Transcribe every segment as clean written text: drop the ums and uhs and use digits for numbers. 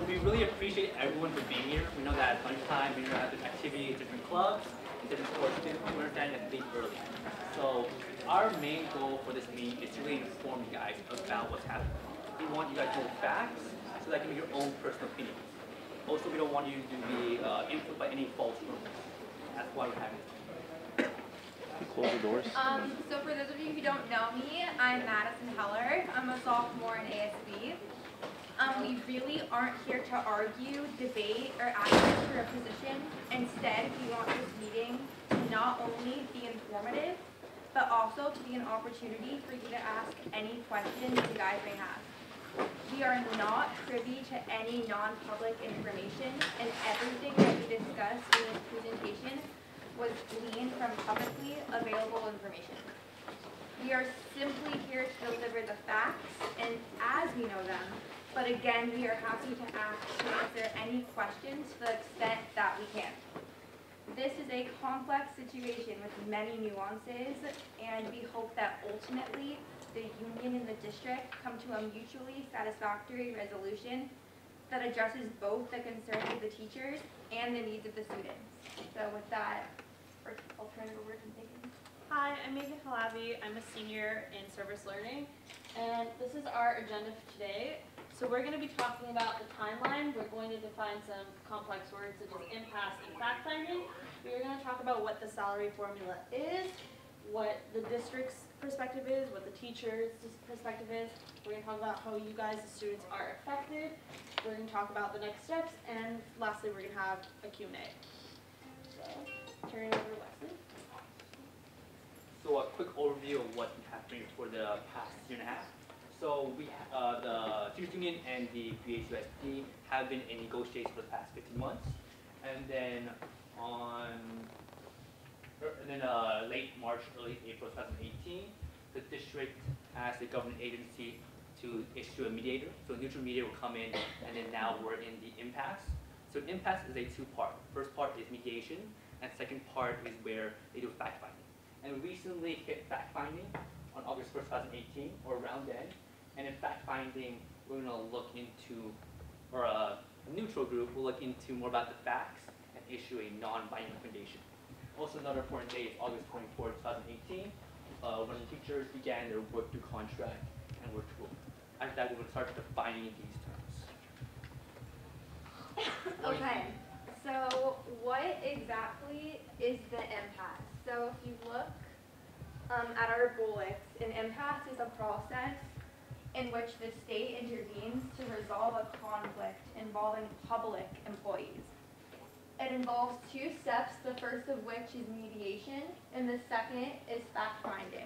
we really appreciate everyone for being here. We know that at lunchtime, we have different activities, different clubs, different sports. We understand that leave early. So our main goal for this meeting is to really inform you guys about what's happening. We want you guys to know the facts so that you can make your own personal opinions. Also, we don't want you to be influenced by any false rumors. That's why we're having this. Close the doors. So for those of you who don't know me, I'm Madison Heller. I'm a sophomore in ASB. We really aren't here to argue, debate, or advocate for a position. Instead, we want this meeting to not only be informative, but also to be an opportunity for you to ask any questions you guys may have. We are not privy to any non-public information, and everything that we discussed in this presentation was gleaned from publicly available information. We are simply here to deliver the facts, and as we know them, but again, we are happy to answer any questions to the extent that we can. This is a complex situation with many nuances, and we hope that ultimately the union and the district come to a mutually satisfactory resolution that addresses both the concerns of the teachers and the needs of the students. So with that, I'll turn it over to Megan. Hi, I'm Megan Halabi. I'm a senior in service learning, and this is our agenda for today. So we're going to be talking about the timeline. We're going to define some complex words such as impasse and fact-finding. We're going to talk about what the salary formula is, what the district's perspective is, what the teacher's perspective is. We're going to talk about how you guys, the students, are affected. We're going to talk about the next steps, and lastly, we're going to have a Q&A. So, turn it over to Wesley. So a quick overview of what's been happening for the past year and a half. So we, the teachers union and the BHUSD have been in negotiations for the past 15 months, and then late March, early April 2018, the district asked the government agency to issue a mediator. So a neutral mediator will come in, and then now we're in the impasse. So an impasse is a two-part. First part is mediation, and second part is where they do fact-finding. And we recently hit fact-finding on August 1st, 2018, or around then. And in fact-finding, we're going to look into, or a neutral group will look into more about the facts and issue a non-binding recommendation. Also, another important date is August 24th, 2018, when the teachers began their work to contract and work to rule. After that, we're going to start defining these terms. Okay, so what exactly is the impasse? So if you look at our bullets, an impasse is a process in which the state intervenes to resolve a conflict involving public employees. It involves two steps, the first of which is mediation, and the second is fact-finding.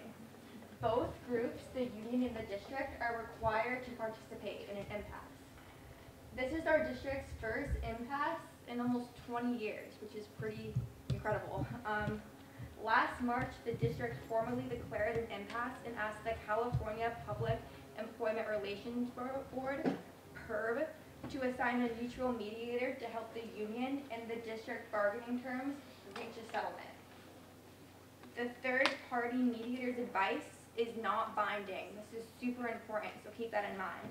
Both groups, the union and the district, are required to participate in an impasse. This is our district's first impasse in almost 20 years, which is pretty incredible. Last March, the district formally declared an impasse and asked the California Public Employment Relations Board, PERB, to assign a neutral mediator to help the union and the district bargaining terms reach a settlement. The third-party mediator's advice is not binding. This is super important, so keep that in mind.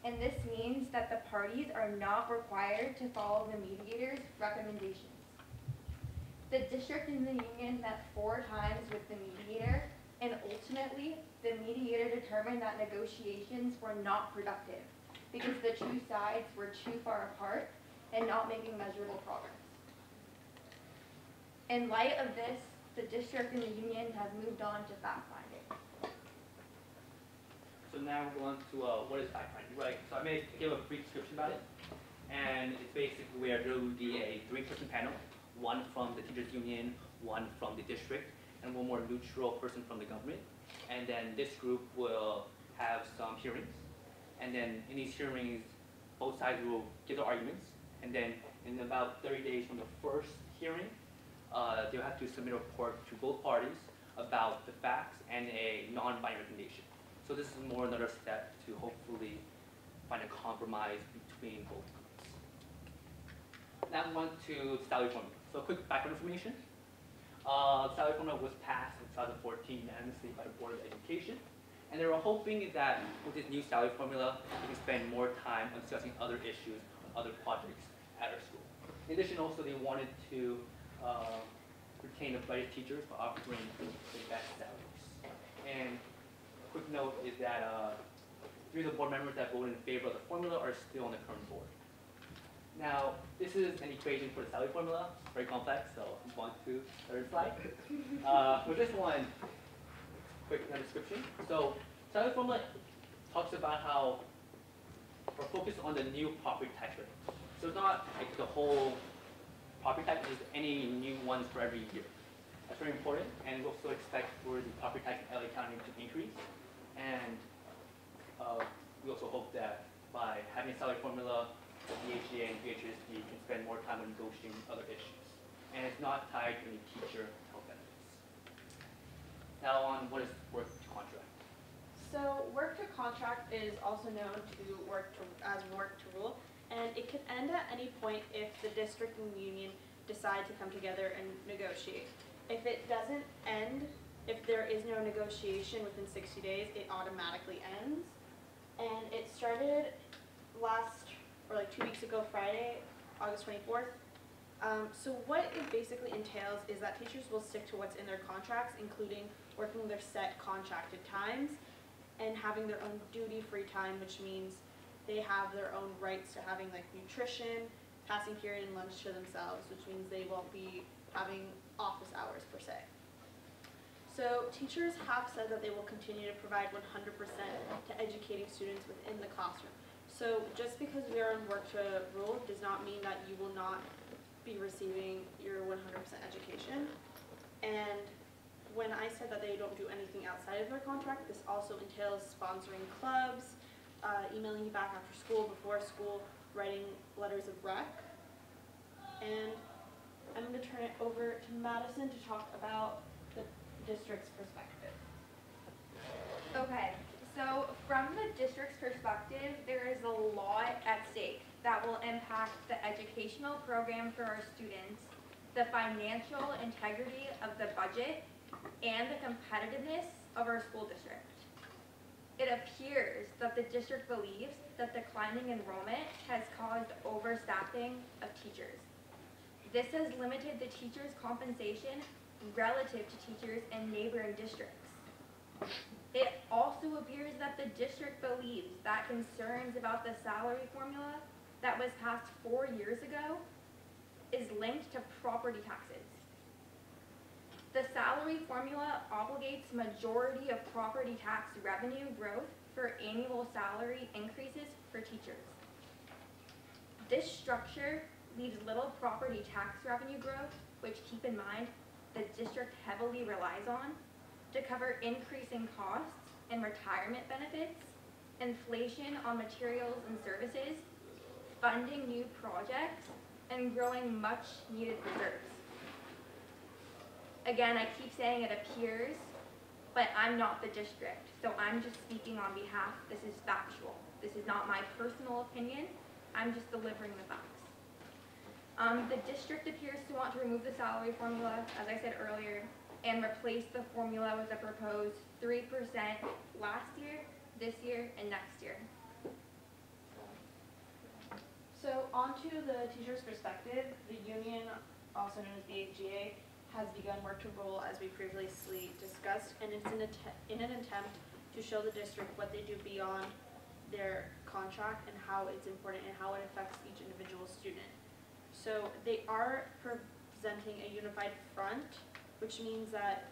And this means that the parties are not required to follow the mediator's recommendations. The district and the union met 4 times with the mediator, and ultimately, the mediator determined that negotiations were not productive because the two sides were too far apart and not making measurable progress. In light of this, the district and the union have moved on to fact-finding. So now we're going to what is fact-finding, right? So I may give a brief description about it, and it's basically where there will be a 3-person panel, 1 from the teachers union, 1 from the district, and 1 more neutral person from the government. And then this group will have some hearings. And then in these hearings, both sides will give their arguments. And then in about 30 days from the first hearing, they'll have to submit a report to both parties about the facts and a non-binding recommendation. So this is more another step to hopefully find a compromise between both groups. Now we want to salary formula. So quick background information. Salary formula was passed in 2014 unanimously by the Board of Education. And they were hoping that with this new salary formula, we can spend more time on discussing other issues other projects at our school. In addition, also they wanted to retain the brightest teachers by offering the best salaries. And a quick note is that 3 of the board members that voted in favor of the formula are still on the current board. Now, this is an equation for the salary formula, very complex, so move on to the third slide. For this one, quick description. So, salary formula talks about how we're focused on the new property tax rate. So it's not like the whole property tax, it's any new ones for every year. That's very important, and we also expect for the property tax in LA County to increase. And we also hope that by having a salary formula, the BHHS and BHHS can spend more time on negotiating other issues. And it's not tied to any teacher health benefits. Now on what is work to contract. So work to contract is also known to as work to rule, and it can end at any point if the district and union decide to come together and negotiate. If it doesn't end, if there is no negotiation within 60 days, it automatically ends. And it started like 2 weeks ago, Friday, August 24th. So what it basically entails is that teachers will stick to what's in their contracts, including working their set contracted times and having their own duty-free time, which means they have their own rights to having like nutrition, passing period, and lunch to themselves, which means they won't be having office hours per se. So teachers have said that they will continue to provide 100% to educating students within the classroom. So just because we are on work to rule does not mean that you will not be receiving your 100% education. And when I said that they don't do anything outside of their contract, this also entails sponsoring clubs, emailing you back after school, before school, writing letters of rec. And I'm going to turn it over to Madison to talk about the district's perspective. Okay, so from the district's perspective, there is a lot at stake that will impact the educational program for our students, the financial integrity of the budget, and the competitiveness of our school district. It appears that the district believes that declining enrollment has caused overstaffing of teachers. This has limited the teachers' compensation relative to teachers in neighboring districts. It also appears that the district believes that concerns about the salary formula that was passed 4 years ago is linked to property taxes. The salary formula obligates majority of property tax revenue growth for annual salary increases for teachers. This structure leaves little property tax revenue growth, which, keep in mind, the district heavily relies on to cover increasing costs and retirement benefits, inflation on materials and services, funding new projects, and growing much needed reserves. Again, I keep saying it appears, but I'm not the district, so I'm just speaking on behalf. This is factual. This is not my personal opinion. I'm just delivering the facts. The district appears to want to remove the salary formula, as I said earlier, and replace the formula with a proposed 3% last year, this year, and next year. So onto the teacher's perspective, the union, also known as BHGA, has begun work to rule as we previously discussed, and it's in an attempt to show the district what they do beyond their contract and how it's important and how it affects each individual student. So they are presenting a unified front, which means that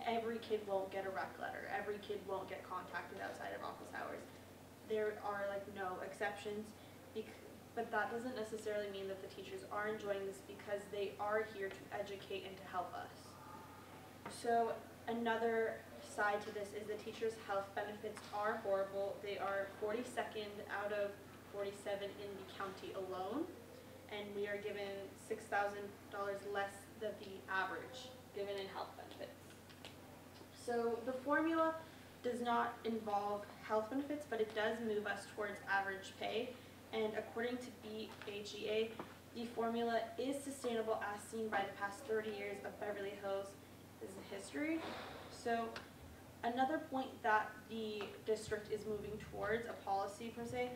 every kid won't get a rec letter, every kid won't get contacted outside of office hours. There are like no exceptions, but that doesn't necessarily mean that the teachers are enjoying this, because they are here to educate and to help us. So another side to this is the teachers' health benefits are horrible. They are 42nd out of 47 in the county alone, and we are given $6,000 less than the average given in health benefits. So the formula does not involve health benefits, but it does move us towards average pay. And according to BHEA, the formula is sustainable as seen by the past 30 years of Beverly Hills' history. So another point that the district is moving towards, a policy per se,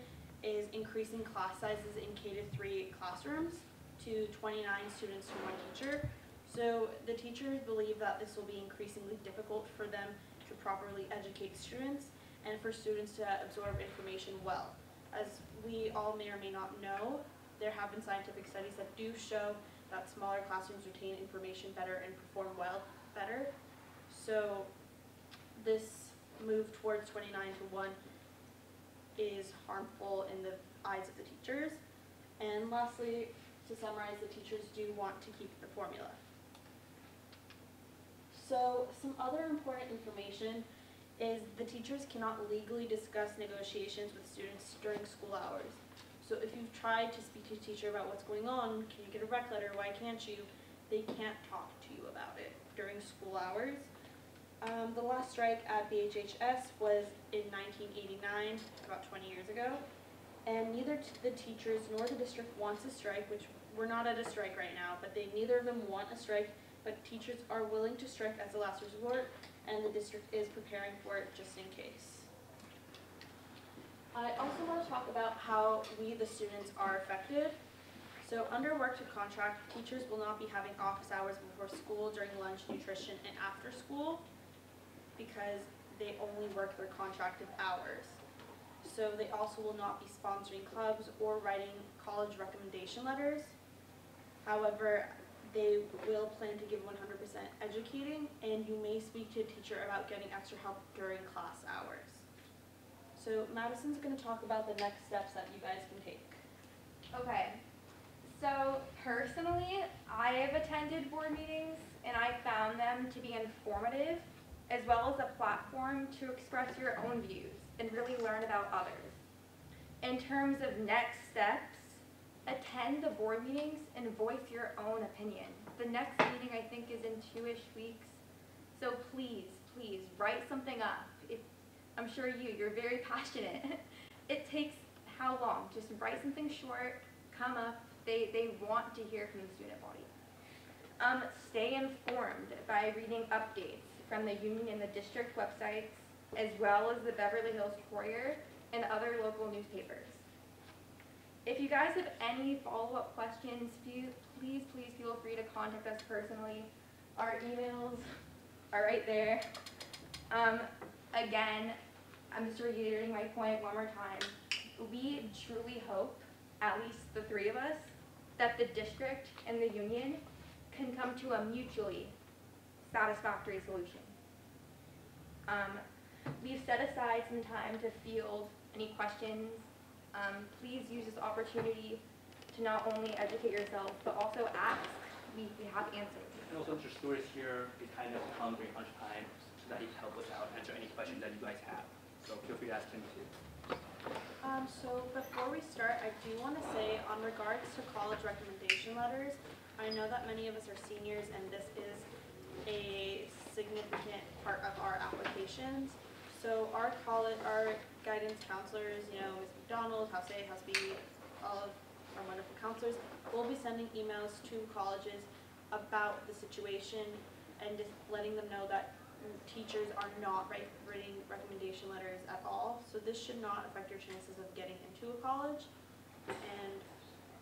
is increasing class sizes in K-3 classrooms to 29 students to 1 teacher. So the teachers believe that this will be increasingly difficult for them to properly educate students and for students to absorb information well. As we all may or may not know, there have been scientific studies that do show that smaller classrooms retain information better and perform well better. So this move towards 29 to 1 is harmful in the eyes of the teachers. And lastly, to summarize, the teachers do want to keep the formula. So some other important information is the teachers cannot legally discuss negotiations with students during school hours. So if you've tried to speak to a teacher about what's going on, can you get a rec letter, why can't you? They can't talk to you about it during school hours. The last strike at BHHS was in 1989, about 20 years ago, and neither the teachers nor the district wants a strike, which we're not at a strike right now, but neither of them want a strike, but teachers are willing to strike as a last resort, and the district is preparing for it just in case. I also want to talk about how we, the students, are affected. So under work to contract, teachers will not be having office hours before school, during lunch, nutrition, and after school, because they only work their contracted hours. So they also will not be sponsoring clubs or writing college recommendation letters. However, they will plan to give 100% educating, and you may speak to a teacher about getting extra help during class hours. So Madison's going to talk about the next steps that you guys can take. Okay, so personally, I have attended board meetings and I found them to be informative, as well as a platform to express your own views and really learn about others. In terms of next steps, attend the board meetings and voice your own opinion. The next meeting I think is in 2-ish weeks, so please, please write something up. I'm sure you're very passionate. It takes how long? Just write something short, come up. They want to hear from the student body. Stay informed by reading updates from the union and the district websites, as well as the Beverly Hills Courier and other local newspapers. If you guys have any follow-up questions, please feel free to contact us personally. Our emails are right there. Again, I'm just reiterating my point one more time. We truly hope, at least the 3 of us, that the district and the union can come to a mutually satisfactory solution. We've set aside some time to field any questions. Please use this opportunity to not only educate yourself, but also ask. We have answers. And also, Mr. Stewart is here to kind of come during lunchtime so that he can help us out and answer any questions that you guys have. So feel free to ask him too. So before we start, I do want to say, on regards to college recommendation letters, I know that many of us are seniors and this is a significant part of our applications. So our guidance counselors, Ms. McDonald, House A, House B, all of our wonderful counselors, will be sending emails to colleges about the situation and just letting them know that teachers are not writing recommendation letters at all. So this should not affect your chances of getting into a college. And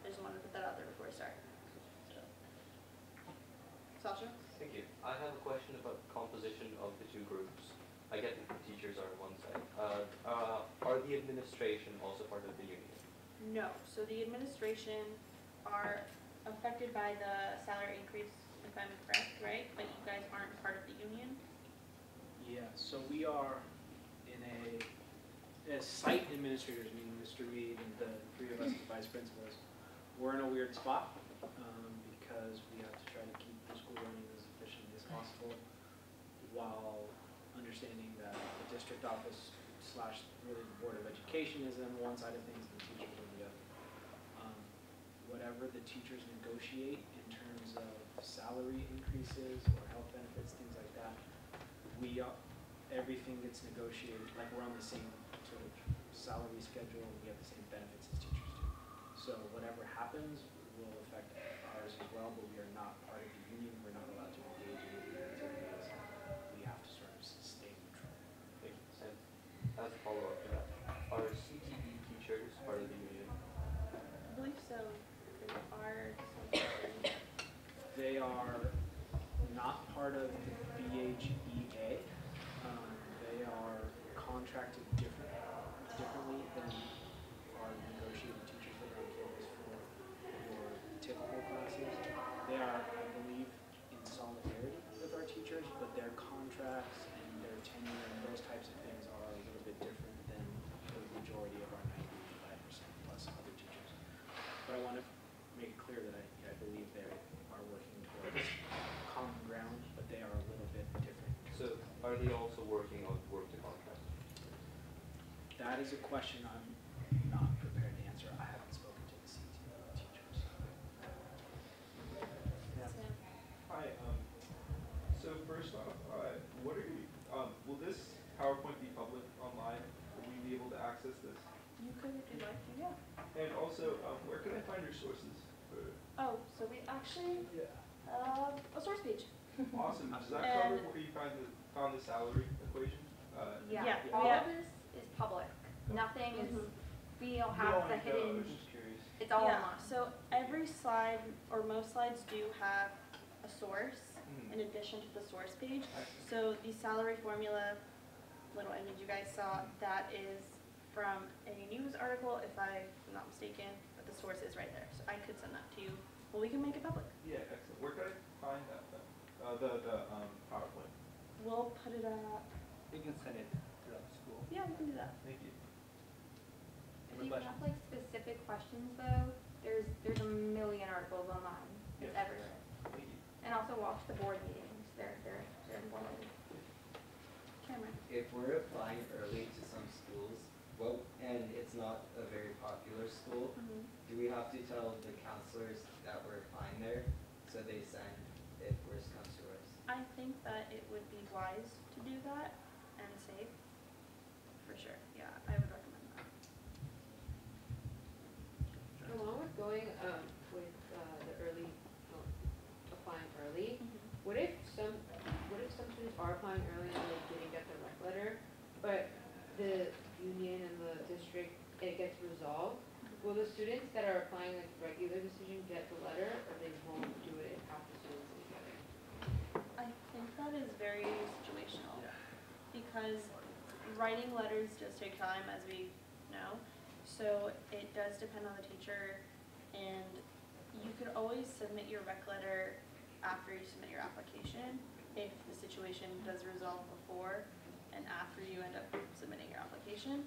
I just wanted to put that out there before I start. Sasha? Thank you. I have a question about composition of the 2 groups. I get that the teachers are on one side. Are the administration also part of the union? No. So the administration are affected by the salary increase, if I'm correct, right? But you guys aren't part of the union? Yeah, so we are as site administrators, meaning Mr. Reed and the 3 of us as vice principals, we're in a weird spot because we have to try to keep the school running as efficiently as possible while understanding that the district office / really the Board of Education is on one side of things and the teachers on the other. Whatever the teachers negotiate in terms of salary increases or health benefits, things like that, everything gets negotiated, like we're on the same sort of salary schedule and we have the same benefits as teachers do. So whatever happens will affect ours as well, but we are not part of the union. We're not allowed to engage in the activities. We have to sort of stay neutral. Thank you. And as a follow-up to that, are CTE teachers part of the that is a question I'm not prepared to answer. I haven't spoken to the CT teachers. Yeah. Sam. Hi, so first off, what are you, will this PowerPoint be public online? Will we be able to access this? You could if you'd like to, yeah. And also, where can I find your sources? Oh, so we actually a source page. Awesome, does that And- cover where you found the salary equation? Yeah, Yeah, all yeah. of this is public. Nothing is, Mhm. we don't have the I hidden, was just curious. it's all Yeah, online. so every slide, or most slides do have a source Mhm. in addition to the source page. Excellent. So the salary formula, little image you guys saw, that is from a news article, if I'm not mistaken, but the source is right there. So I could send that to you, but we can make it public. Yeah, excellent. Where can I find that then? The PowerPoint. We'll put it up, You can send it throughout the school. yeah, we can do that. Thank you. If you have like specific questions though, there's a million articles online. It's Yeah. everywhere. Thank you. And also watch the board meetings. They're informative. Cameron. If we're applying early to some schools, well, and it's not a very popular school, do we have to tell the counselors that we're applying there so they send if worse comes to worse? I think that it would be wise to do that and safe, for sure. Yeah, I would recommend that. Along with going with the early applying early, what if some students are applying early and they didn't get the rec letter, but the union and the district it gets resolved? Will the students that are applying like regular decision get the letter, or they won't do it if half the students didn't get it? I think that is very situational because writing letters does take time, as we know. So it does depend on the teacher, and you could always submit your rec letter after you submit your application if the situation does resolve before and after you end up submitting your application.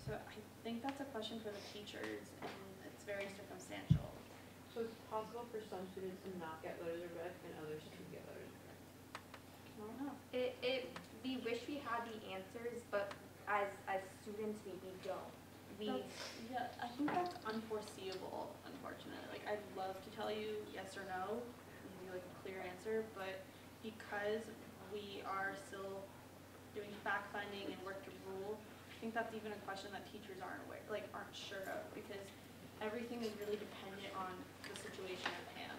So I think that's a question for the teachers, and it's very circumstantial. So it's possible for some students to not get letters of rec and others to get letters of rec. I don't know. We wish we had the answers, but as students we don't. Yeah, I think that's unforeseeable, unfortunately. Like, I'd love to tell you yes or no, and give you like a clear answer, but because we are still doing fact finding and work to rule, I think that's even a question that teachers aren't sure of, because everything is really dependent on the situation at hand.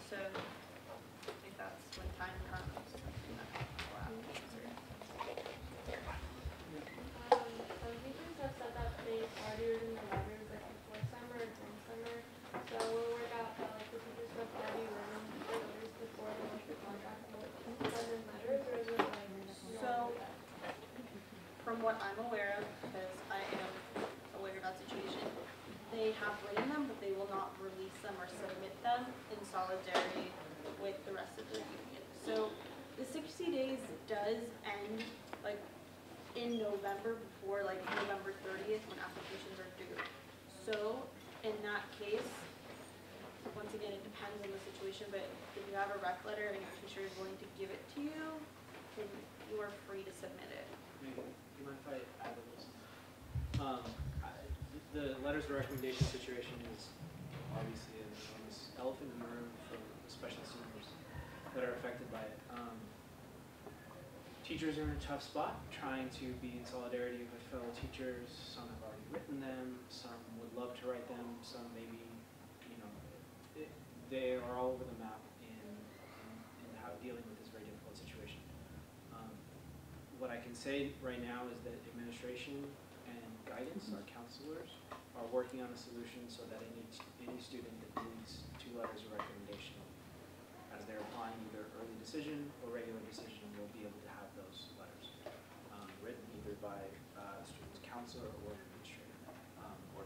So I think that's when time comes, something that we'll have to answer. Some teachers have said that they already written the letters like before summer and during summer. So we'll work out that like the teachers have already written the letters before they launch the contract. Will send in letters, or is it like we don't do So, that? from what I'm aware of, because I am aware of that situation, they have written them, but they will not release them or submit them in solidarity with the rest of the union. So the 60 days does end like in November, before like November 30th when applications are due. So in that case, once again, it depends on the situation, but if you have a rec letter and your teacher is willing to give it to you, then you are free to submit it. Maybe, do you mind if I add a little? The letters of recommendation situation is obviously an enormous elephant in the room for especially seniors that are affected by it. Teachers are in a tough spot trying to be in solidarity with fellow teachers. Some have already written them, some would love to write them, some maybe, they are all over the map in how dealing with this very difficult situation. What I can say right now is that administration and guidance, our counselors, are working on a solution so that any student that needs 2 letters of recommendation as they're applying either early decision or regular decision will be able to have those letters written either by student's counselor or administrator. Or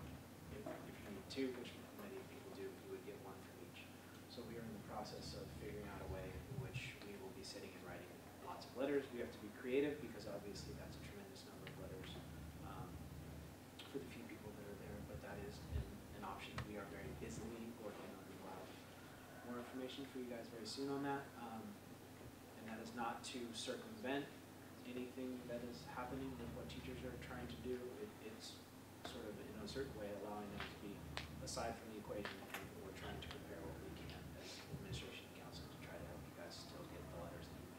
if you need 2, which many people do, you would get 1 from each. So we are in the process of figuring out a way in which we will be sitting and writing lots of letters. We have to be creative because obviously that's a tremendous number of letters for the few people that are there, but that is an option we are very busily working on. We'll have more information for you guys very soon on that. And that is not to circumvent anything that is happening with what teachers are trying to do. It's sort of, in a certain way, allowing them to be aside from the equation, and we're trying to prepare what we can as administration and council to try to help you guys still get the letters that you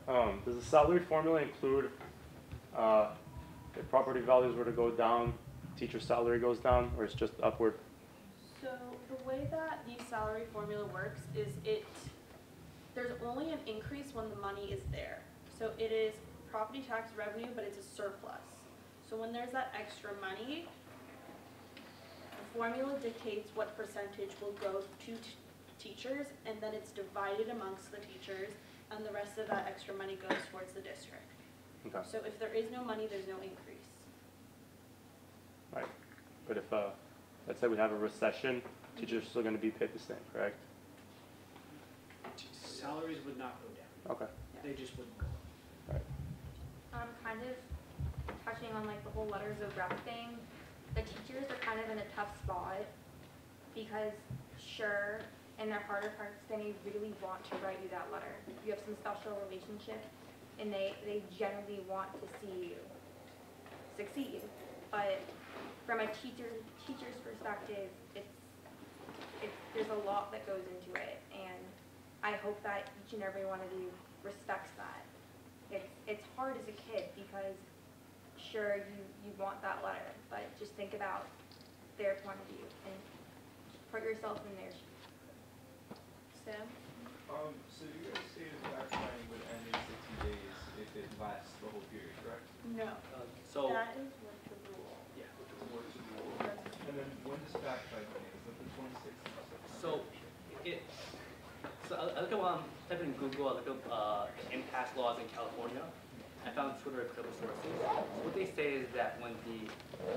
need. Does the salary formula include if property values were to go down, teacher salary goes down, or it's just upward? So the way that the salary formula works is there's only an increase when the money is there. So it is property tax revenue, but it's a surplus. So when there's that extra money, the formula dictates what percentage will go to teachers, and then it's divided amongst the teachers, and the rest of that extra money goes towards the district. Okay. So if there is no money, there's no increase. Right. But if, let's say we have a recession, teachers are still going to be paid the same, correct? Salaries would not go down. Okay. They just wouldn't go up. Right. Kind of touching on like the whole letters of rep thing, the teachers are kind of in a tough spot because sure, in their heart of hearts, they may really want to write you that letter. You have some special relationship and they generally want to see you succeed. But from a teacher's perspective, there's a lot that goes into it, and I hope that each and every one of you respects that. It's hard as a kid because sure you want that letter, but just think about their point of view and put yourself in their shoes. Sam? So you guys stated fact finding would end in 60 days if it lasts the whole period, correct? No. So, That is what the rule. yeah. And then when does fact finding end? Is that the 26th of September? So I looked at type in Google, I looked up the impasse laws in California. I found two other credible sources. So what they say is that when the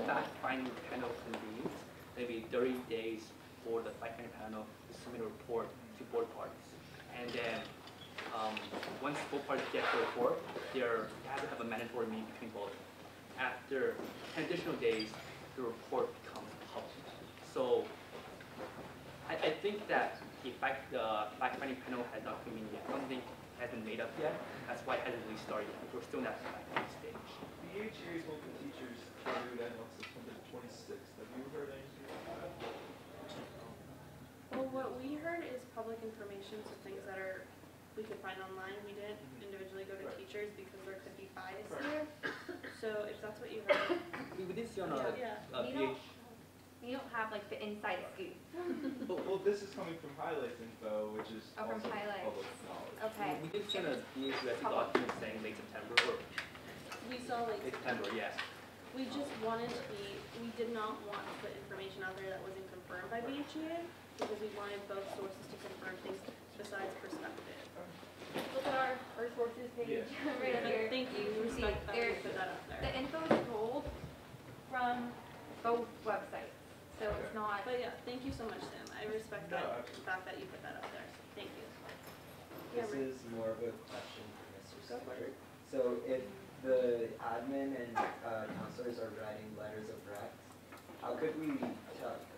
fact-finding panel convenes, maybe 30 days for the fact-finding panel to submit a report to board parties. And then once both parties get the report, they have to have a mandatory meeting between both. After 10 additional days, the report becomes public. So I think that the fact-finding panel has not convened yet. I don't think it has been made up yet. That's why it hasn't really started yet. We're still in that fact-finding stage. BHHS is hoping teachers can do that until September 26th. Have you heard anything about that? Well, what we heard is public information, so things that we could find online. We didn't individually go to teachers because there could be bias here. So if that's what you heard. We did see on We don't have like the inside scoop. Well, this is coming from Highlights info, which is Oh, from also Highlights. public knowledge. Okay. We did see on a BHUSD document saying late September or We saw like, late September, yes. we just wanted to we did not want to put information out there that wasn't confirmed by BHEA because we wanted both sources to confirm things besides perspective. Look at our sources page right up here. Thank you. We See, respect that you there's put that up the there. info is pulled from both websites, so it's not. But yeah, thank you so much, Sam. I respect No, that absolutely. fact that you put that up there. Thank you. This is more of a question for Mr. Speaker. So if the admin and counselors are writing letters of rec, how could we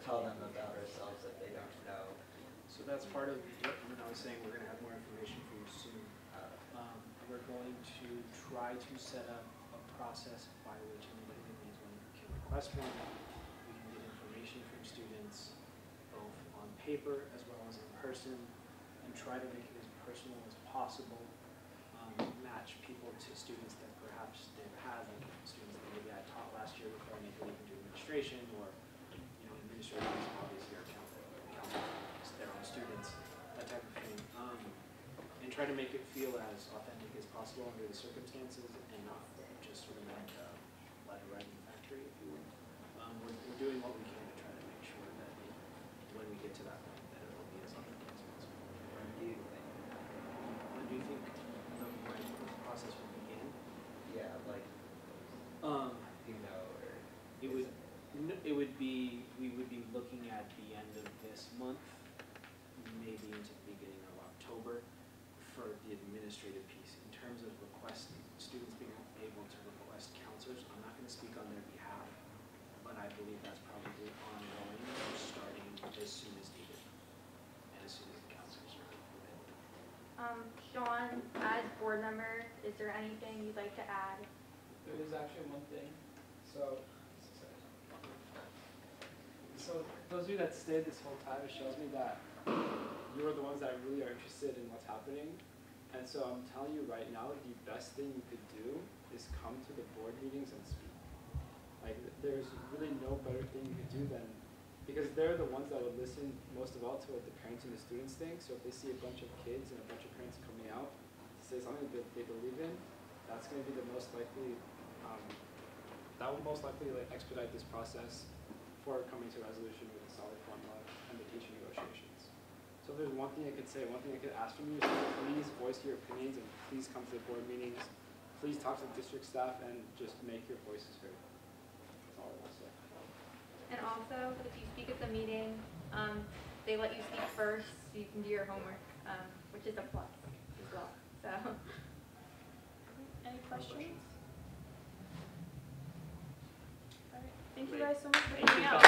tell them about ourselves if they don't know? So that's part of what I was saying, we're gonna have more information for you soon. We're going to try to set up a process by which anybody that needs one can request one. We can get information from students, both on paper as well as in person, and try to make it as personal as possible. Match people to students that perhaps they've had, like students that maybe I taught last year before I maybe even do administration, or administrators obviously are counselors, their own students, that type of thing. And try to make it feel as authentic as possible under the circumstances and not just sort of like a letter writing factory, if you will. We're doing what we can to try to make sure that when we get to that point, that it will be as authentic as possible. When do you think? When do you think the right process will begin? Yeah, like, do you know, or? It would be, we would be looking at the end of this month, maybe into the beginning of October for the administrative piece. In terms of students being able to request counselors, I'm not going to speak on their behalf, but I believe that's probably ongoing, starting as soon as needed and as soon as the counselors are available. Sean, as board member, is there anything you'd like to add? There is actually one thing. So those of you that stayed this whole time, it shows me that you are the ones that really are interested in what's happening. And so I'm telling you right now, the best thing you could do is come to the board meetings and speak. Like, there's really no better thing you could do than, because they're the ones that would listen most of all to what the parents and the students think. So if they see a bunch of kids and a bunch of parents coming out to say something that they believe in, that's going to be the most likely, that will most likely like expedite this process for coming to a resolution with a solid formula and the teaching negotiations. So if there's one thing I could say, one thing I could ask from you is please voice your opinions and please come to the board meetings. Please talk to the district staff and just make your voices heard. That's all I want to say. And also, if you speak at the meeting, they let you speak first so you can do your homework, which is a plus as well. So. Any questions? All right. Thank you guys so much for coming out.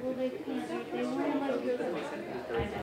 Well, they